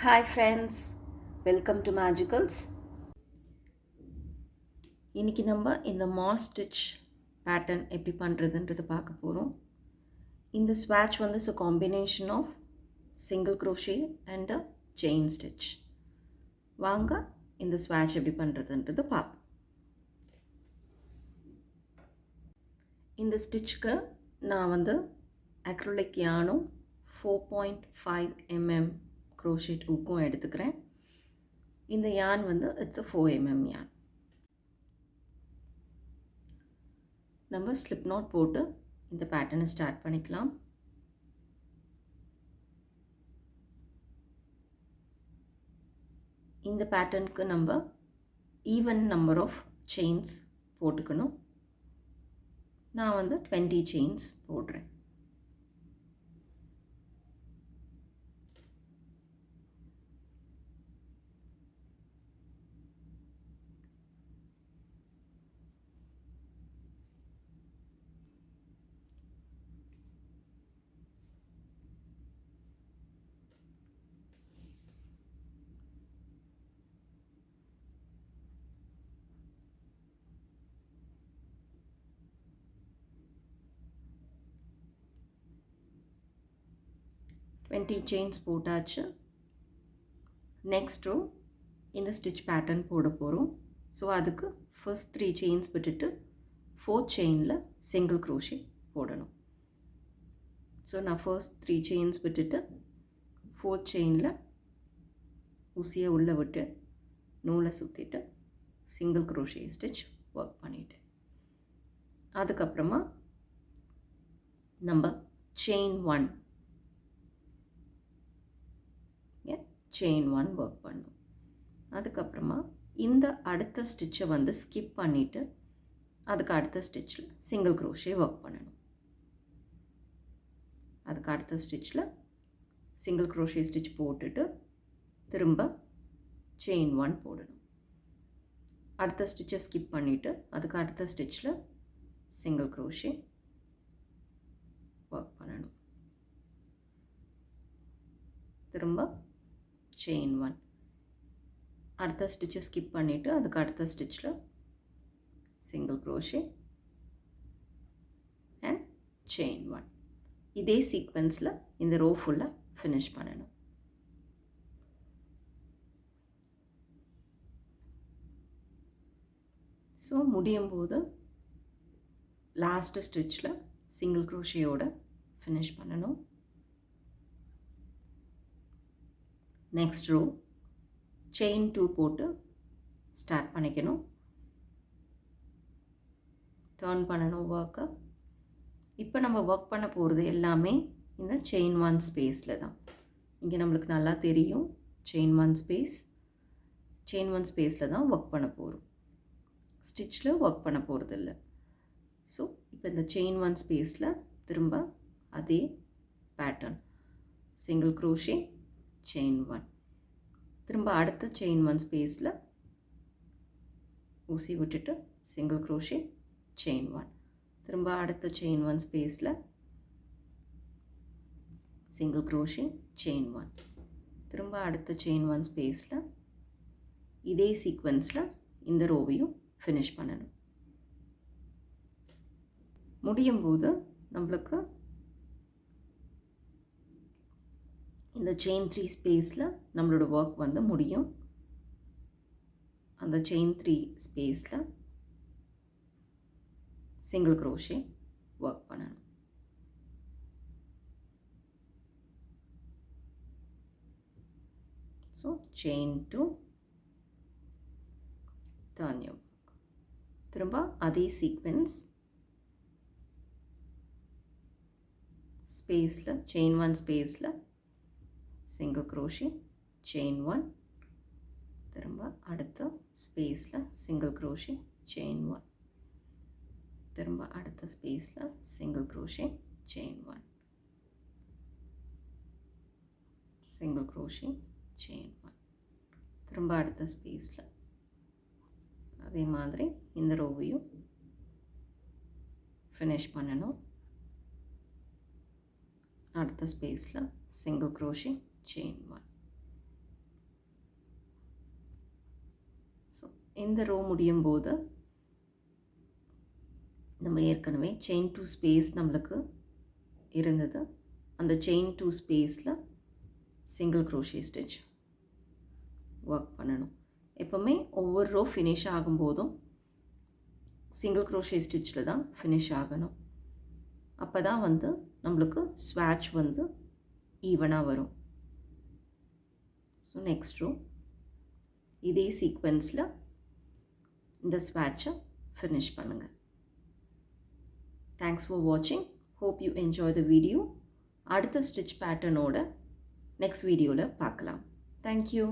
Hi friends, welcome to Magicals. இன்னைக்கு நம்ம இந்த மாஸ் ஸ்டிச் பேட்டர்ன் எப்படி பண்ணுறதுன்றது பார்க்க போகிறோம். இந்த ஸ்வாட்ச் வந்து is a combination of single crochet and a chain stitch. வாங்க இந்த ஸ்வாட்ச் எப்படி பண்ணுறதுன்றது பார்ப்போம். இந்த ஸ்டிச்சுக்கு நான் வந்து acrylic yarn 4.5 mm crochet hook எடுத்துக்கிறேன். இந்த yarn வந்து it's a 4 mm yarn. நம்ம ஸ்லிப் நாட் போட்டு இந்த பேட்டர்னை ஸ்டார்ட் பண்ணிக்கலாம். இந்த பேட்டர்னுக்கு நம்ம ஈவன் நம்பர் ஆஃப் செயின்ஸ் போட்டுக்கணும். நான் வந்து 20 செயின்ஸ் போடுறேன். செயின்ஸ் போட்டாச்சு. நெக்ஸ்ட் ரோ இந்த ஸ்டிச் பேட்டர்ன் போட போகிறோம். ஸோ அதுக்கு ஃபர்ஸ்ட் 3 செயின்ஸ் விட்டுட்டு 4th செயினில் சிங்கிள் க்ரோஷே போடணும். ஸோ நான் ஃபர்ஸ்ட் 3 செயின்ஸ் விட்டுட்டு 4th செயினில் ஊசியை உள்ளே விட்டு நூலை சுற்றிட்டு சிங்கிள் க்ரோஷே ஸ்டிச் ஒர்க் பண்ணிட்டேன். அதுக்கப்புறமா நம்ம செயின் 1 ஒர்க் பண்ணும். அதுக்கப்புறமா இந்த அடுத்த ஸ்டிச்சை வந்து ஸ்கிப் பண்ணிவிட்டு அதுக்கு அடுத்த ஸ்டிச்சில் சிங்கிள் க்ரோஷே ஒர்க் பண்ணணும். அதுக்கு அடுத்த ஸ்டிச்சில் சிங்கிள் க்ரோஷே ஸ்டிச் போட்டுட்டு திரும்ப செயின் 1 போடணும். அடுத்த ஸ்டிச்சை ஸ்கிப் பண்ணிவிட்டு அதுக்கு அடுத்த ஸ்டிச்சில் சிங்கிள் க்ரோஷே ஒர்க் பண்ணணும். திரும்ப செயின் 1, அடுத்த ஸ்டிச்சை ஸ்கிப் பண்ணிவிட்டு அதுக்கு அடுத்த ஸ்டிச்சில் சிங்கிள் க்ரோஷே அண்ட் செயின் 1. இதே சீக்வென்ஸில் இந்த ரோ ஃபுல்லாக ஃபினிஷ் பண்ணணும். ஸோ முடியும் போது லாஸ்ட் ஸ்டிச்சில் சிங்கிள் க்ரோஷேயோட ஃபினிஷ் பண்ணணும். நெக்ஸ்ட் ரோ செயின் 2 போட்டு ஸ்டார்ட் பண்ணிக்கணும். டர்ன் பண்ணணும் ஒர்க்கை. இப்போ நம்ம ஒர்க் பண்ண போகிறது எல்லாமே இந்த செயின் 1 ஸ்பேஸில் தான். இங்கே நம்மளுக்கு நல்லா தெரியும் செயின் 1 ஸ்பேஸில் தான் ஒர்க் பண்ண போகிறோம். ஸ்டிச்சில் ஒர்க் பண்ண போகிறது இல்லை. ஸோ இப்போ இந்த செயின் 1 ஸ்பேஸில் திரும்ப அதே பேட்டர்ன் சிங்கிள் க்ரோஷே செயின் 1, திரும்ப அடுத்த செயின் 1 ஸ்பேஸில் ஊசி விட்டுட்டு சிங்கிள் க்ரோஷே செயின் 1, திரும்ப அடுத்த செயின் 1 ஸ்பேஸில் சிங்கிள் க்ரோஷே செயின் 1, திரும்ப அடுத்த செயின் 1 ஸ்பேஸில் இதே சீக்வென்ஸில் இந்த ரோவையும் ஃபினிஷ் பண்ணணும். முடியும் போது நம்மளுக்கு இந்த செயின் 3 ஸ்பேஸில் நம்மளோட ஒர்க் வந்து முடியும். அந்த செயின் 3 ஸ்பேஸில் சிங்கிள் க்ரோஷே ஒர்க் பண்ணணும். So chain 2, turn your work. திரும்ப அதே சீக்வென்ஸ் ஸ்பேஸில் செயின் 1 ஸ்பேஸில் சிங்கிள் க்ரோஷே செயின் 1, திரும்ப அடுத்த ஸ்பேஸில் சிங்கிள் க்ரோஷே செயின் 1, திரும்ப அடுத்த ஸ்பேஸில் single crochet chain 1, single crochet chain 1, திரும்ப அடுத்த ஸ்பேஸில் அதே மாதிரி இந்த ரோவையும் ஃபினிஷ் பண்ணணும். அடுத்த ஸ்பேஸில் சிங்கிள் க்ரோஷே செயின் 1, இந்த ரோ முடியும் போது நம்ம ஏற்கனவே செயின் 2 ஸ்பேஸ் நம்மளுக்கு இருந்தது. அந்த செயின் 2 ஸ்பேஸில் சிங்கிள் க்ரோஷே ஸ்டிச் ஒர்க் பண்ணணும். எப்போவுமே ஒவ்வொரு ரோ ஃபினிஷ் ஆகும்போதும் சிங்கிள் க்ரோஷே ஸ்டிச்சில் தான் ஃபினிஷ் ஆகணும். அப்போ தான் வந்து நம்மளுக்கு ஸ்வாட்ச் வந்து ஈவனாக வரும். ஸோ நெக்ஸ்ட் ரோ இதே சீக்வென்ஸில் இந்த ஸ்வாட்சை ஃபினிஷ் பண்ணுங்கள். தேங்க்ஸ் ஃபார் வாட்சிங். Hope you enjoy the video. அடுத்த ஸ்டிச் பேட்டர்னோட நெக்ஸ்ட் வீடியோவில் பார்க்கலாம். தேங்க்யூ.